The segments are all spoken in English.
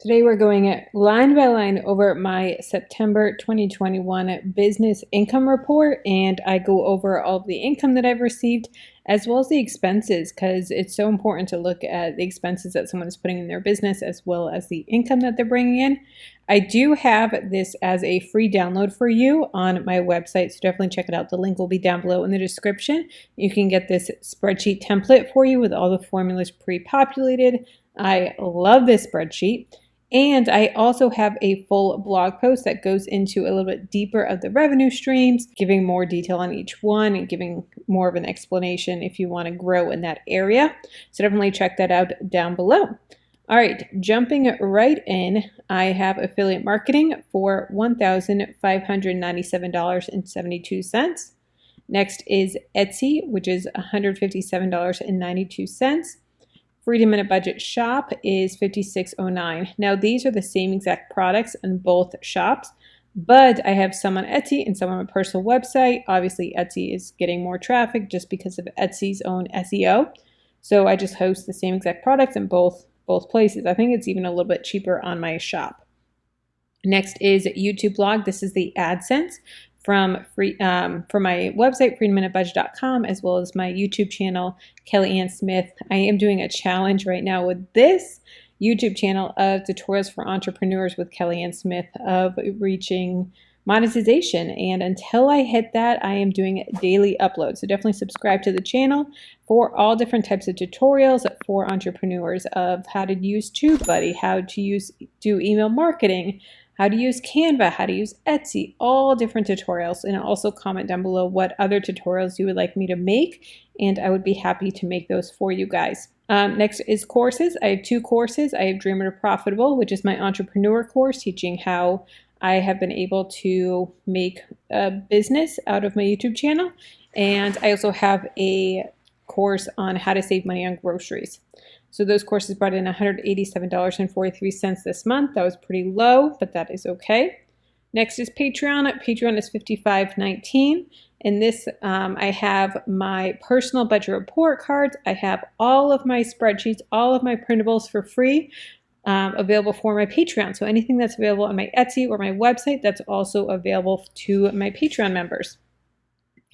Today we're going line by line over my September 2021 business income report, and I go over all of the income that I've received as well as the expenses, because it's so important to look at the expenses that someone is putting in their business as well as the income that they're bringing in. I do have this as a free download for you on my website, so definitely check it out. The link will be down below in the description. You can get this spreadsheet template for you with all the formulas pre-populated. I love this spreadsheet. And I also have a full blog post that goes into a little bit deeper of the revenue streams, giving more detail on each one and giving more of an explanation if you want to grow in that area. So definitely check that out down below. All right, jumping right in, I have affiliate marketing for $1,597.72. Next is Etsy, which is $157.92. Freedom in a Budget shop is $56.09. Now these are the same exact products in both shops, but I have some on Etsy and some on my personal website. Obviously Etsy is getting more traffic just because of Etsy's own SEO. So I just host the same exact products in both places. I think it's even a little bit cheaper on my shop. Next is YouTube blog. This is the AdSense from my website, freedominabudget.com, as well as my YouTube channel, Kelly Ann Smith. I am doing a challenge right now with this YouTube channel of tutorials for entrepreneurs with Kelly Ann Smith of reaching monetization. And until I hit that, I am doing daily uploads. So definitely subscribe to the channel for all different types of tutorials for entrepreneurs of how to use TubeBuddy, how to do email marketing, how to use Canva, how to use Etsy, all different tutorials. And also comment down below what other tutorials you would like me to make, and I would be happy to make those for you guys. Next is courses. I have two courses. I have Dreamer to Profitable, which is my entrepreneur course teaching how I have been able to make a business out of my YouTube channel. And I also have a course on how to save money on groceries. So those courses brought in $187.43 this month. That was pretty low, but that is okay. Next is Patreon. Patreon is $55.19. In this, I have my personal budget report cards. I have all of my spreadsheets, all of my printables for free available for my Patreon. So anything that's available on my Etsy or my website, that's also available to my Patreon members.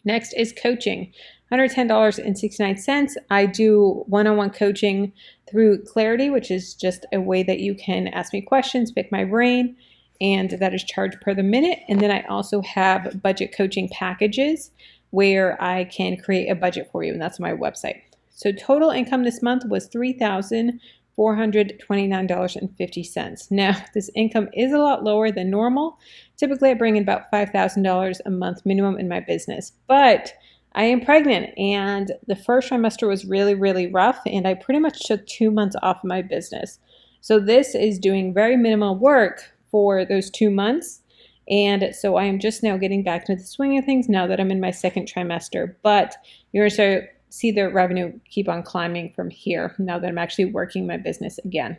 Next is coaching. $110.69. I do one-on-one coaching through Clarity, which is just a way that you can ask me questions, pick my brain, and that is charged per the minute. And then I also have budget coaching packages where I can create a budget for you, and that's my website. So total income this month was $3,429.50. Now, this income is a lot lower than normal. Typically, I bring in about $5,000 a month minimum in my business, but I am pregnant, and the first trimester was really, really rough, and I pretty much took 2 months off of my business. So this is doing very minimal work for those 2 months, and so I am just now getting back into the swing of things now that I'm in my second trimester. But you're going to see the revenue keep on climbing from here now that I'm actually working my business again.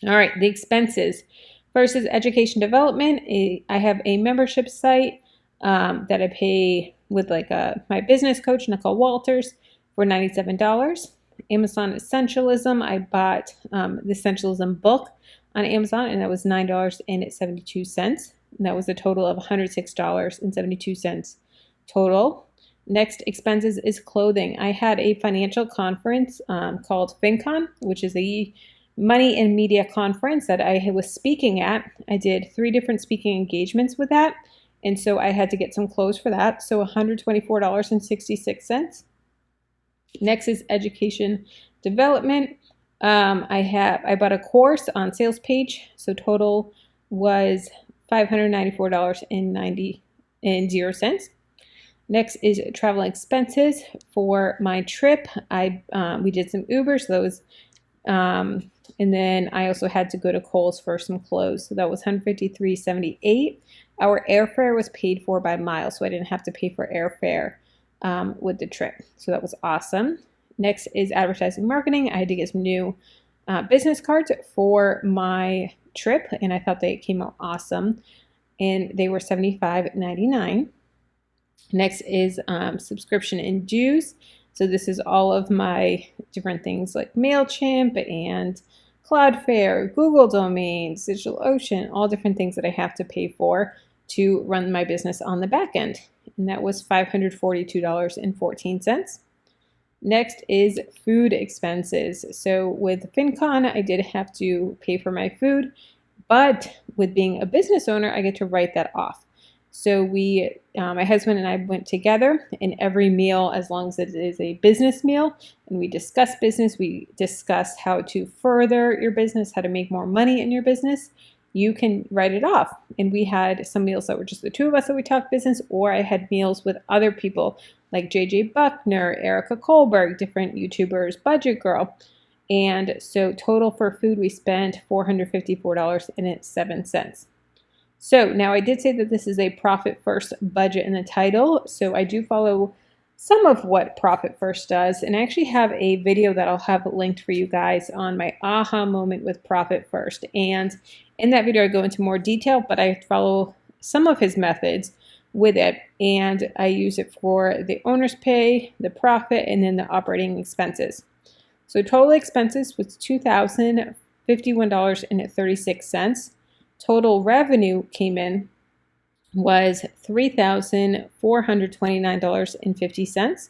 All right, the expenses. First is education development. I have a membership site that I pay with my business coach, Nicole Walters, for $97. Amazon Essentialism. I bought the Essentialism book on Amazon, and that was $9.72. And that was a total of $106.72 total. Next expenses is clothing. I had a financial conference called FinCon, which is a money and media conference that I was speaking at. I did 3 different speaking engagements with that. And so I had to get some clothes for that. So $124.66. Next is education development. I bought a course on Sales Page. So total was $594.90. Next is travel expenses for my trip. We did some Uber, so that was, and then I also had to go to Kohl's for some clothes. So that was $153.78. Our airfare was paid for by miles, so I didn't have to pay for airfare with the trip. So that was awesome. Next is advertising marketing. I had to get some new business cards for my trip, and I thought they came out awesome. And they were $75.99. Next is subscription and dues. So this is all of my different things like MailChimp and Cloudflare, Google domains, DigitalOcean, all different things that I have to pay for to run my business on the back end. And that was $542.14. Next is food expenses. So with FinCon, I did have to pay for my food, but with being a business owner, I get to write that off. So my husband and I went together, and every meal, as long as it is a business meal, and we discuss business, we discuss how to further your business, how to make more money in your business, you can write it off. And we had some meals that were just the two of us that we talked business, or I had meals with other people like JJ Buckner, Erica Kohlberg, different YouTubers, Budget Girl. And so total for food, we spent $454.07. So now I did say that this is a Profit First budget in the title. So I do follow some of what Profit First does. And I actually have a video that I'll have linked for you guys on my aha moment with Profit First. And in that video, I go into more detail, but I follow some of his methods with it. And I use it for the owner's pay, the profit, and then the operating expenses. So total expenses was $2,051.36. Total revenue came in was $3,429.50.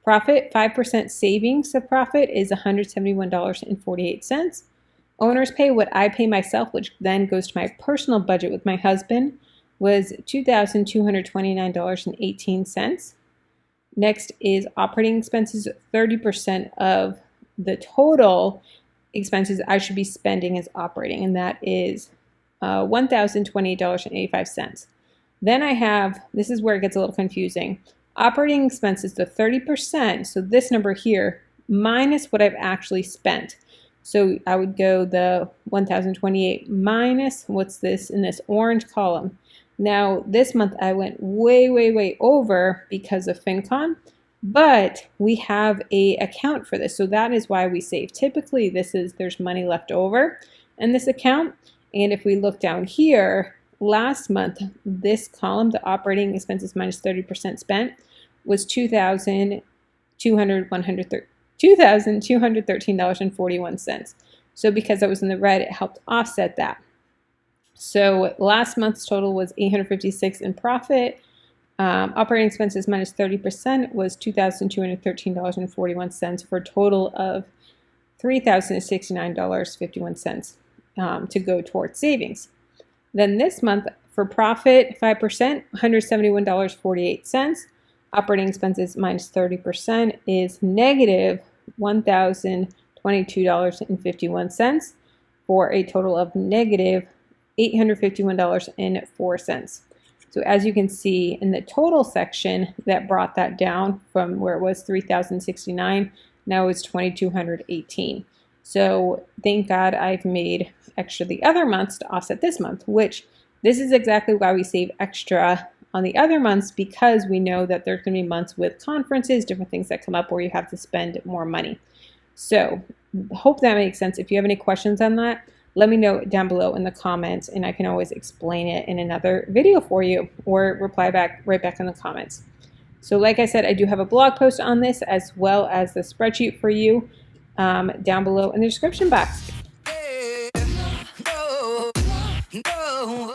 Profit, 5% savings of profit is $171.48. Owner's pay, what I pay myself, which then goes to my personal budget with my husband, was $2,229.18. Next is operating expenses. 30% of the total expenses I should be spending is operating, and that is $1,028.85. Then I have, this is where it gets a little confusing, operating expenses, the 30%, so this number here, minus what I've actually spent. So I would go the 1,028 minus, what's this in this orange column? Now this month I went way over because of FinCon, but we have a account for this, so that is why we save. Typically there's money left over in this account. And if we look down here, last month, this column, the operating expenses minus 30% spent, was $2,213.41. So because I was in the red, it helped offset that. So last month's total was $856 in profit. Operating expenses minus 30% was $2,213.41 for a total of $3,069.51. To go towards savings. Then this month for profit, 5%, $171.48. Operating expenses minus 30% is negative $1,022.51 for a total of negative $851.04. So as you can see in the total section, that brought that down from where it was $3,069, now it's $2,218. So thank God I've made extra the other months to offset this month, which this is exactly why we save extra on the other months, because we know that there's going to be months with conferences, different things that come up where you have to spend more money. So hope that makes sense. If you have any questions on that, let me know down below in the comments, and I can always explain it in another video for you or reply back right back in the comments. So like I said, I do have a blog post on this as well as the spreadsheet for you down below in the description box. No.